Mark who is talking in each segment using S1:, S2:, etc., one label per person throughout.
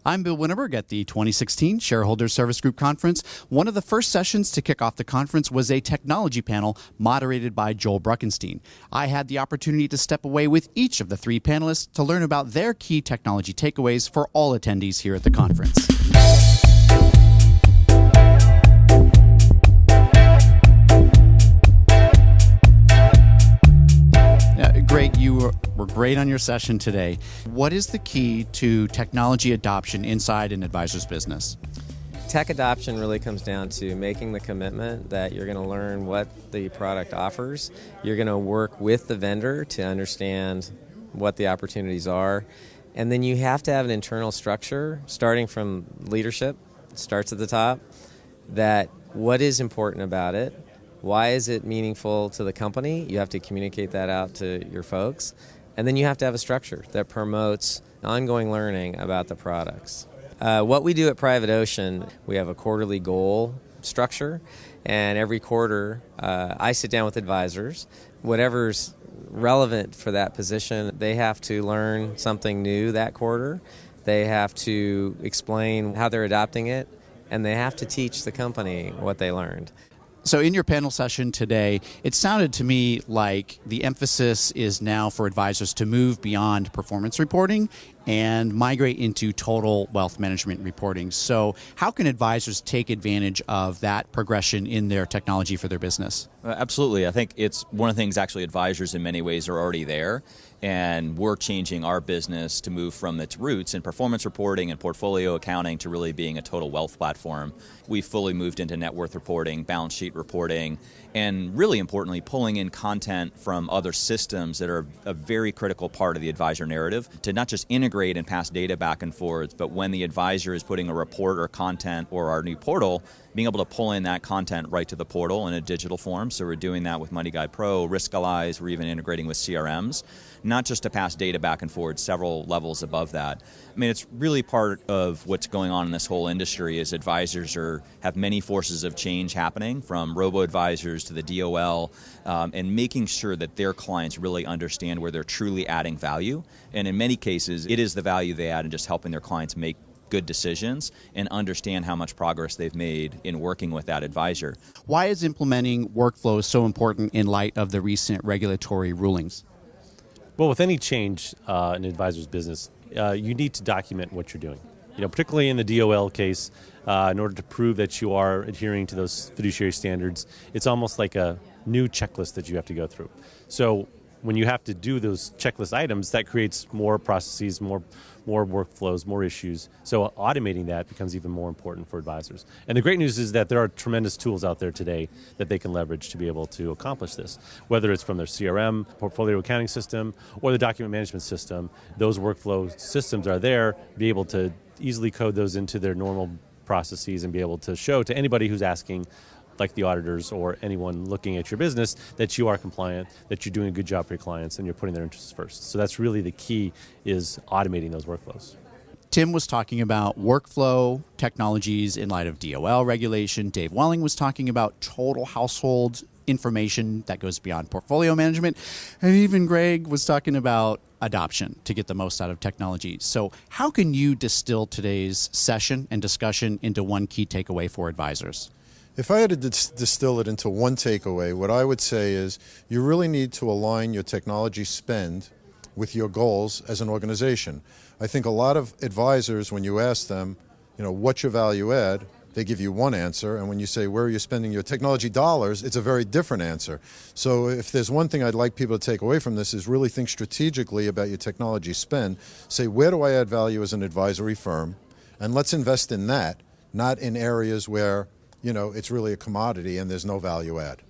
S1: I'm Bill Winterberg at the 2016 Shareholder Service Group Conference. One of the first sessions to kick off the conference was a technology panel moderated by Joel Bruckenstein. I had the opportunity to step away with each of the three panelists to learn about their key technology takeaways for all attendees here at the conference. Greg, you were great on your session today. What is the key to technology adoption inside an advisor's business?
S2: Tech adoption really comes down to making the commitment that you're going to learn what the product offers. You're going to work with the vendor to understand what the opportunities are. And then you have to have an internal structure, starting from leadership, starts at the top, that what is important about it. Why is it meaningful to the company? You have to communicate that out to your folks. And then you have to have a structure that promotes ongoing learning about the products. What we do at Private Ocean, we have a quarterly goal structure. And every quarter, I sit down with advisors. Whatever's relevant for that position, they have to learn something new that quarter. They have to explain how they're adopting it. And they have to teach the company what they learned.
S1: So in your panel session today, it sounded to me like the emphasis is now for advisors to move beyond performance reporting and migrate into total wealth management reporting. So how can advisors take advantage of that progression in their technology for their business?
S3: Absolutely. I think it's one of the things actually advisors in many ways are already there. And we're changing our business to move from its roots in performance reporting and portfolio accounting to really being a total wealth platform. We've fully moved into net worth reporting, balance sheet reporting, and really importantly, pulling in content from other systems that are a very critical part of the advisor narrative to not just integrate and pass data back and forth, but when the advisor is putting a report or content or our new portal, being able to pull in that content right to the portal in a digital form. So we're doing that with Money Guide Pro, Riskalyze, we're even integrating with CRMs, not just to pass data back and forward, several levels above that. I mean, it's really part of what's going on in this whole industry is advisors have many forces of change happening, from robo-advisors to the DOL, and making sure that their clients really understand where they're truly adding value. And in many cases, it is the value they add in just helping their clients make good decisions and understand how much progress they've made in working with that advisor.
S1: Why is implementing workflows so important in light of the recent regulatory rulings?
S4: Well, with any change in an advisor's business, you need to document what you're doing. Particularly in the DOL case, in order to prove that you are adhering to those fiduciary standards, it's almost like a new checklist that you have to go through. So when you have to do those checklist items, that creates more processes, more workflows, more issues. So automating that becomes even more important for advisors. And the great news is that there are tremendous tools out there today that they can leverage to be able to accomplish this. Whether it's from their CRM, portfolio accounting system, or the document management system, those workflow systems are there, be able to easily code those into their normal processes and be able to show to anybody who's asking, like the auditors or anyone looking at your business, that you are compliant, that you're doing a good job for your clients, and you're putting their interests first. So that's really the key, is automating those workflows.
S1: Tim was talking about workflow technologies in light of DOL regulation. Dave Welling was talking about total household information that goes beyond portfolio management. And even Greg was talking about adoption to get the most out of technology. So how can you distill today's session and discussion into one key takeaway for advisors?
S5: If I had to distill it into one takeaway, what I would say is you really need to align your technology spend with your goals as an organization. I think a lot of advisors, when you ask them, what's your value add, they give you one answer, and when you say, where are you spending your technology dollars, it's a very different answer. So if there's one thing I'd like people to take away from this is really think strategically about your technology spend. Say, where do I add value as an advisory firm? And let's invest in that, not in areas where it's really a commodity and there's no value add.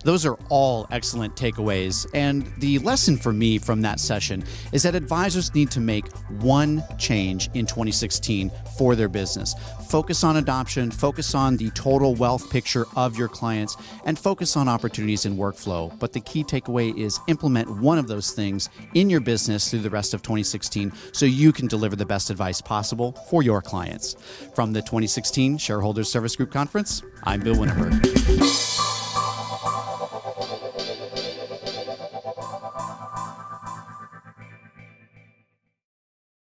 S1: Those are all excellent takeaways. And the lesson for me from that session is that advisors need to make one change in 2016 for their business. Focus on adoption, focus on the total wealth picture of your clients, and focus on opportunities in workflow. But the key takeaway is implement one of those things in your business through the rest of 2016 so you can deliver the best advice possible for your clients. From the 2016 Shareholder Service Group Conference, I'm Bill Winterberg.